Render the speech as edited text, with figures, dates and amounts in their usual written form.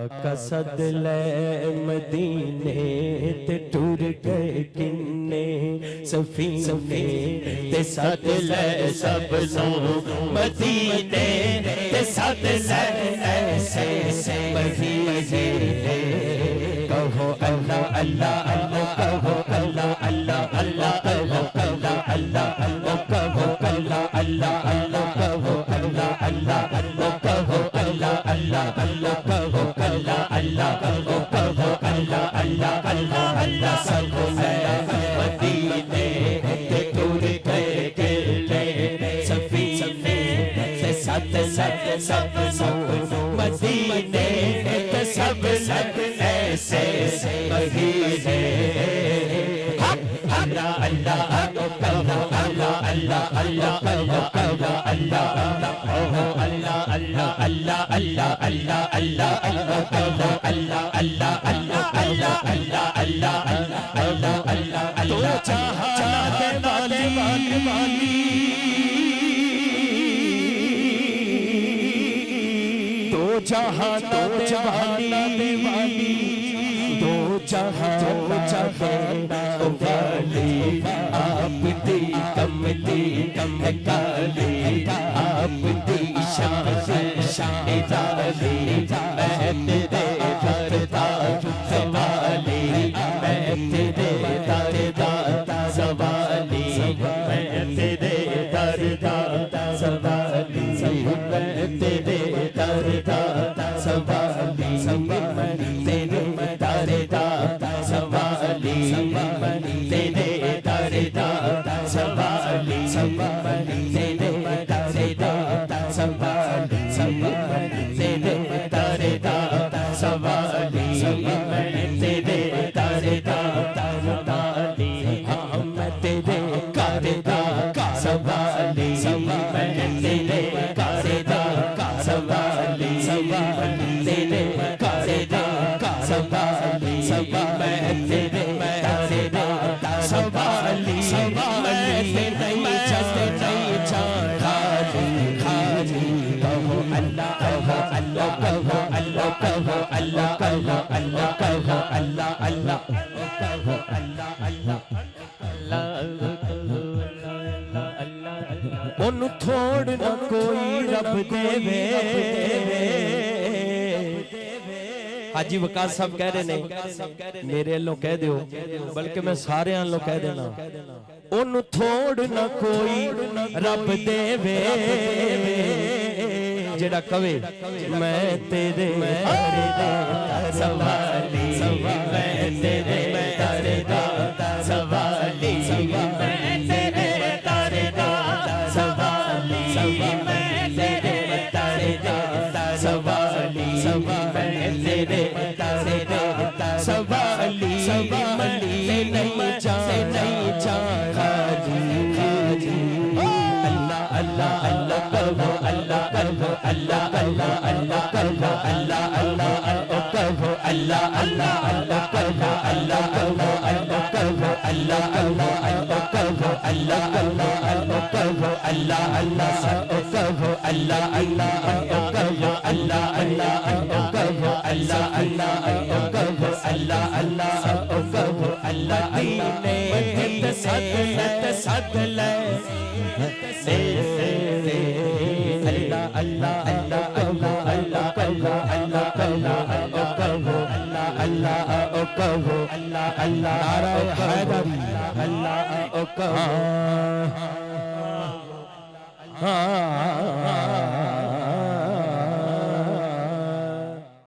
आका सदले मदीने ते टुर गए किन्ने सफीने ते सदले सब नो मदीने ते सदले ऐसे महीने कहो अल्लाह अल्लाह अल्लाह कहो अल्लाह अल्लाह अल्लाह कहो अल्लाह अल्लाह अल्लाह कहो अल्लाह अल्लाह अल्लाह कहो अल्लाह अल्लाह अल्लाह कहो अल्लाह अल्लाह अल्लाह कहो अल्लाह अल्लाह कहो कहो अल्लाह अल्लाह अल्लाह अल्लाह सबको मदीने ते टुर गए केले सफीने से सत सत सब मदीने ते सब ऐसे महीने अल्लाह अल्लाह कहो अल्लाह अल्लाह अल्लाह कहो अल्लाह अल्लाह अल्लाह अल्लाह अल्लाह अल्लाह अल्लाह अल्लाह अल्लाह कहो अल्लाह अल्लाह अल्लाह अल्लाह अल्लाह अल्लाह अल्लाह अल्लाह तो चाहने वाली तो चाहने वाली तो चाहने वाली आप दी कम काली आप दी शान वाली मैं तेरे दरदा सवाली मैं तेरे दरदा सवाली मैं तेरे दरदा सवाली मैं तेरे दरदा सवाली मैं तेरे दरदा सवाली मैं तेरे दरदा सवाली मैं तेरे दरदा सवाली मैं तेरे दरदा सवाली मैं तेरे दरदा सवाली हाँ मैं तेरे करदा सवाली मैं तेरे करदा सवाली मैं तेरे करदा सवाली मैं तेरे करदा सवाली मैं नहीं चाहता खाली कहो अल्लाह कहो अल्लाह कहो अल्लाह कहो अल्लाह कहो अल्लाह कहो अल्लाह अल्लाह कहो अल्लाह अल्लाह ओनू थोड़ न कोई रब देवे हाजी वकास साहब कह रहे नहीं मेरे लो कह दो बल्कि मैं सारे लो कह देना ओनू थोड़ न कोई रब देवे जेड़ा कवे मैं तेरे सवाली मैं तेरे दरदा सवाली मैं तेरे दरदा सवाली मैं तेरे दरदा सवाली मैं तेरे दरदा सवाली नहीं खाली अल्लाह अल्लाह अल्लाह कहो अल्लाह कहो अल्लाह अल्लाह अल्लाह कहो अल्लाह अल्लाह कहो अल्लाह अल्लाह अल्लाह कहो अल्लाह कहो अल्लाह कहो अल्लाह अल्लाह कहो अल्लाह अल्लाह कहो अल्लाह अल्लाह कहो अल्लाह अल्लाह कहो अल्लाह अल्लाह कहो अल्लाह अल्लाह कहो अल्लाह अल्लाह कहो अल्लाह दीने सदले अल्लाह अल्लाह अल्लाह अल्लाह कहो अल्लाह कहो कहो अल्लाह अल्लाह कहो अल्लाह अल्लाह नारा हैदरी अल्लाह कहो हाँ